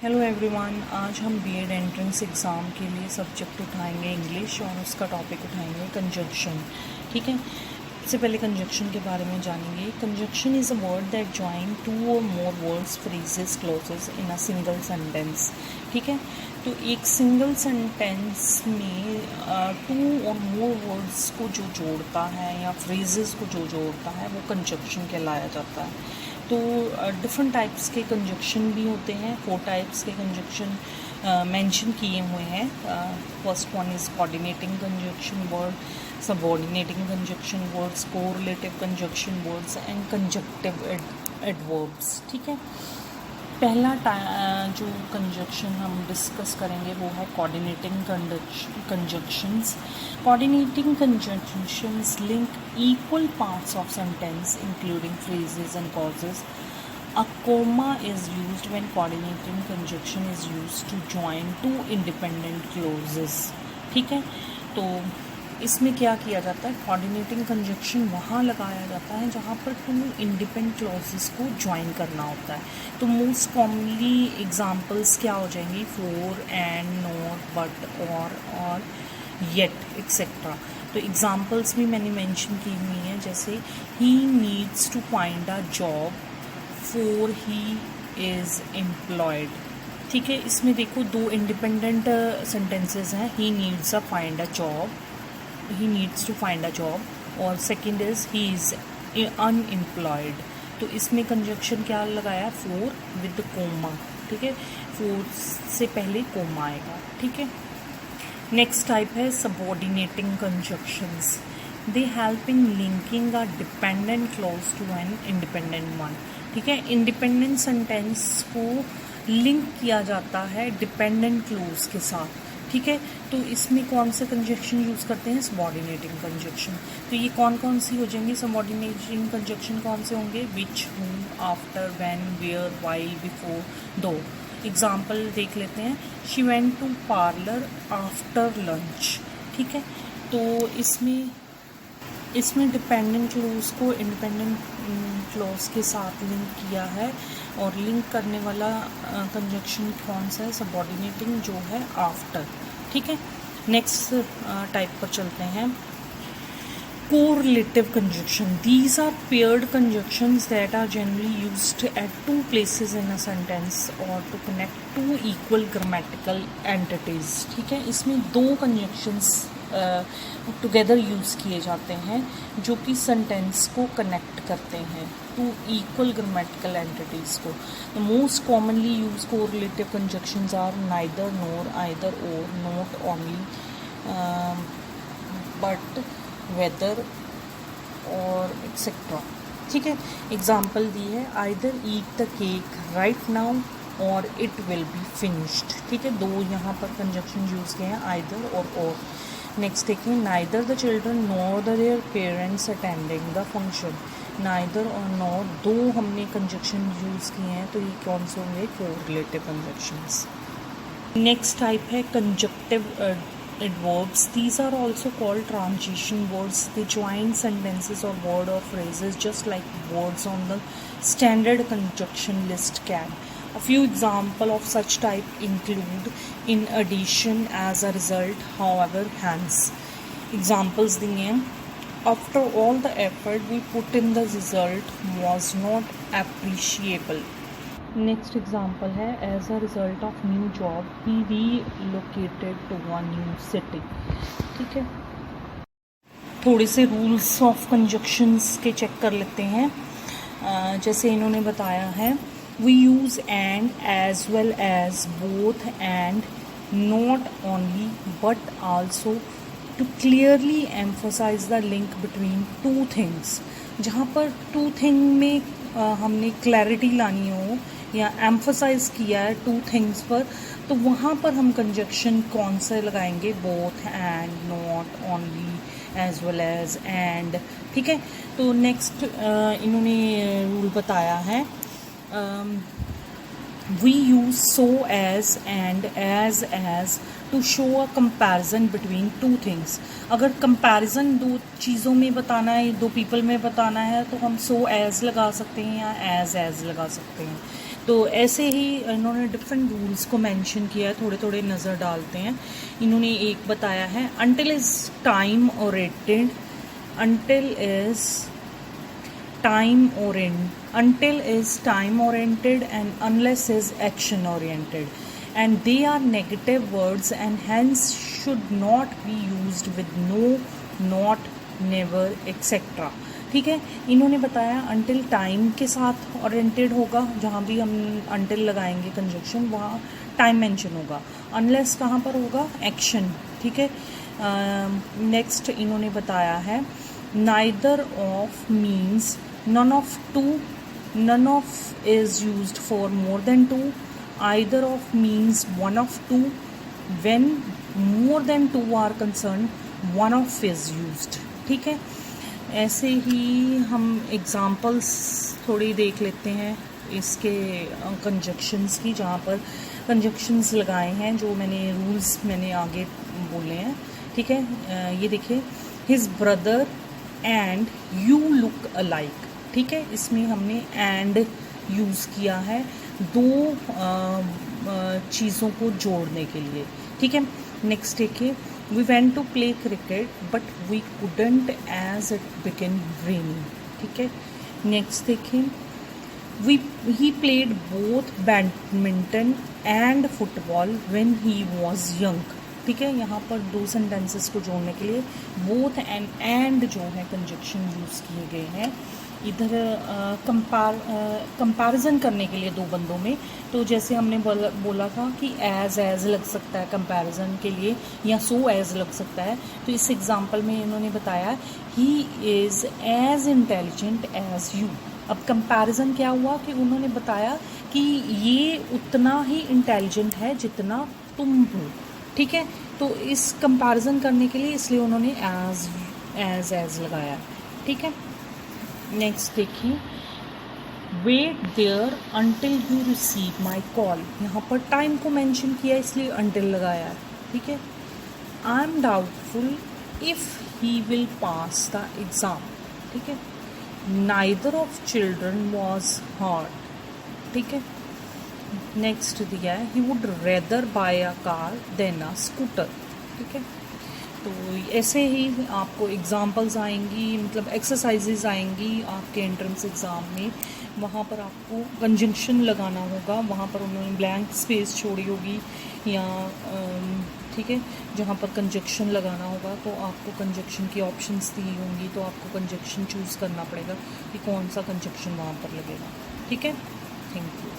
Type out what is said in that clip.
Hello everyone, आज हम BEd entrance exam के लिए सब्जेक्ट उठाएंगे इंग्लिश और उसका टॉपिक उठाएंगे कंजक्शन। ठीक है, इससे पहले कंजक्शन के बारे में जानेंगे। Conjunction is a word that join two or more words, phrases, clauses in a single sentence. ठीक है, तो एक सिंगल सेंटेंस में टू और मोर वर्ड्स को जो जोड़ता है या फ्रेजेस को जो जोड़ता है वो कंजक्शन कहलाया जाता है। तो डिफरेंट टाइप्स के कंजक्शन भी होते हैं। 4 टाइप्स के कंजक्शन मेंशन किए हुए हैं। First one is coordinating conjunction word, subordinating conjunction words, correlative conjunction words and conjunctive adverbs. ठीक है, पहला जो कंजक्शन हम डिस्कस करेंगे वो है coordinating conjunctions. Coordinating conjunctions link equal parts of sentence including phrases and causes. A comma is used when coordinating conjunction is used to join two independent clauses. ठीक है, तो इसमें क्या किया जाता है, कोऑर्डिनेटिंग कंजक्शन वहाँ लगाया जाता है जहाँ पर 2 इंडिपेंडेंट क्लॉजेस को ज्वाइन करना होता है। तो मोस्ट कॉमनली एग्जांपल्स क्या हो जाएंगी, for, and, not, but, or yet etcetera. तो एग्जांपल्स भी मैंने मेंशन की हुई हैं, जैसे he needs to find a job for he is employed. ठीक है, इसमें देखो 2 इंडिपेंडेंट सेंटेंसेस हैं, he needs to find a job और second is he is unemployed. तो इसमें कंजक्शन क्या लगाया, फॉर विद कोमा। ठीक है, फॉर से पहले कोमा आएगा। ठीक है, नेक्स्ट टाइप है subordinating conjunctions. They help in linking a dependent clause to an independent one. ठीक है, इंडिपेंडेंट सेंटेंस को लिंक किया जाता है डिपेंडेंट क्लॉज के साथ। ठीक है, तो इसमें कौन से कंजक्शन यूज़ करते हैं, सबऑर्डिनेटिंग कंजक्शन। तो ये कौन कौन सी हो जाएंगी सबऑर्डिनेटिंग कंजक्शन, कौन से होंगे, which, whom, after, when, where, while, before, though. Example देख लेते हैं, she went to parlour after lunch. ठीक है, तो इसमें डिपेंडेंट क्लॉज को इंडिपेंडेंट क्लॉज के साथ लिंक किया है और लिंक करने वाला कंजक्शन कौन सा है, सबऑर्डिनेटिंग जो है आफ्टर। ठीक है, नेक्स्ट टाइप पर चलते हैं, correlative conjunction. These are paired conjunctions that are generally used at 2 places in a sentence or to connect 2 equal grammatical entities. ठीक है, इसमें 2 conjunctions टुगेदर यूज़ किए जाते हैं जो कि सेंटेंस को कनेक्ट करते हैं 2 equal grammatical entities को। The most commonly used correlative conjunctions are neither, nor, either, or, not, only, but, whether और एक्सेट्रा। ठीक है, एग्जाम्पल दी है, either eat the cake right now or it will be finished. ठीक है, 2 यहाँ पर कंजक्शन यूज़ किए हैं, आइदर और। नेक्स्ट देखिए, neither the children nor their parents attending the function. Neither और नॉर 2 हमने कंजक्शन यूज़ किए हैं, तो ये कौन से होंगे, कोरिलेटिव कंजक्शंस। नेक्स्ट टाइप है conjunctive adverbs. These are also called transition words. They join sentences or word or phrases just like words on the standard conjunction list can. A few examples of such type include in addition, as a result, however, hence. Examples दिए हैं, after all the effort we put in, the result was not appreciable. Next example है, as a result of new job he relocated to a new city. ठीक है, थोड़े से rules of conjunctions के check कर लेते हैं। जैसे इन्होंने बताया है, we use and, as well as, both, and, not only but also to clearly emphasise the link between 2 things. जहाँ पर 2 थिंग में हमने क्लैरिटी लानी हो या एम्फोसाइज किया है 2 थिंग्स पर, तो वहाँ पर हम कंजक्शन कौन से लगाएंगे, both, and, not, only, as well as, and. ठीक है, तो नेक्स्ट इन्होंने रूल बताया है, we use so as and as to show a comparison between 2 things. अगर कंपैरिजन 2 चीज़ों में बताना है, 2 पीपल में बताना है, तो हम सो एज लगा सकते हैं या एज लगा सकते हैं। तो ऐसे ही इन्होंने डिफरेंट रूल्स को मेंशन किया है, थोड़े थोड़े नज़र डालते हैं। इन्होंने एक बताया है until is time oriented, until is time oriented and unless is action oriented, and they are negative words and hence should not be used with no, not, never, etc. ठीक है। इन्होंने बताया until टाइम के साथ oriented होगा, जहाँ भी हम until लगाएंगे कंजक्शन वहाँ टाइम मेंशन होगा। unless कहाँ पर होगा, एक्शन। ठीक है। नेक्स्ट इन्होंने बताया है neither of means none of two, none of is used for more than two, either of means one of two, when more than two are concerned one of is used। ठीक है। ऐसे ही हम examples थोड़ी देख लेते हैं इसके conjunctions की, जहाँ पर कंजक्शंस लगाए हैं, जो रूल्स मैंने आगे बोले हैं। ठीक है। ये देखिए, his brother and you look alike. ठीक है। इसमें हमने एंड यूज़ किया है दो चीज़ों को जोड़ने के लिए। ठीक है। नेक्स्ट देखिए, we went to play cricket but we couldn't as it began raining. ठीक है। नेक्स्ट देखिए, he played both badminton and football when he was young. ठीक है। यहाँ पर दो सेंटेंसेस को जोड़ने के लिए बोथ एंड जो है कंजक्शन यूज़ किए गए हैं। इधर कंपैरिजन करने के लिए दो बंदों में, तो जैसे हमने बोला था कि एज लग सकता है कंपैरिजन के लिए, या सो एज लग सकता है। तो इस एग्जांपल में इन्होंने बताया he is as intelligent as you. अब कंपैरिजन क्या हुआ कि उन्होंने बताया कि ये उतना ही इंटेलिजेंट है जितना तुम हो। ठीक है। तो इस कंपैरिजन करने के लिए इसलिए उन्होंने एज लगाया। ठीक है। नेक्स्ट देखिए, wait there until you receive my call. यहाँ पर टाइम को मेंशन किया इसलिए अंटिल लगाया है। ठीक है। I am doubtful if he will pass the exam. ठीक है। Neither of children was hurt. ठीक है। नेक्स्ट दिया है, he would rather buy a car than a scooter. ठीक है। तो ऐसे ही आपको एग्ज़ाम्पल्स आएंगी, मतलब एक्सरसाइजेज आएंगी आपके एंट्रेंस एग्ज़ाम में। वहाँ पर आपको कंजंक्शन लगाना होगा, वहाँ पर उन्होंने ब्लैंक स्पेस छोड़ी होगी या ठीक है, जहाँ पर कंजक्शन लगाना होगा तो आपको कंजक्शन की ऑप्शंस दी होंगी, तो आपको कंजक्शन चूज़ करना पड़ेगा कि कौन सा कंजक्शन वहाँ पर लगेगा। ठीक है। Thank you.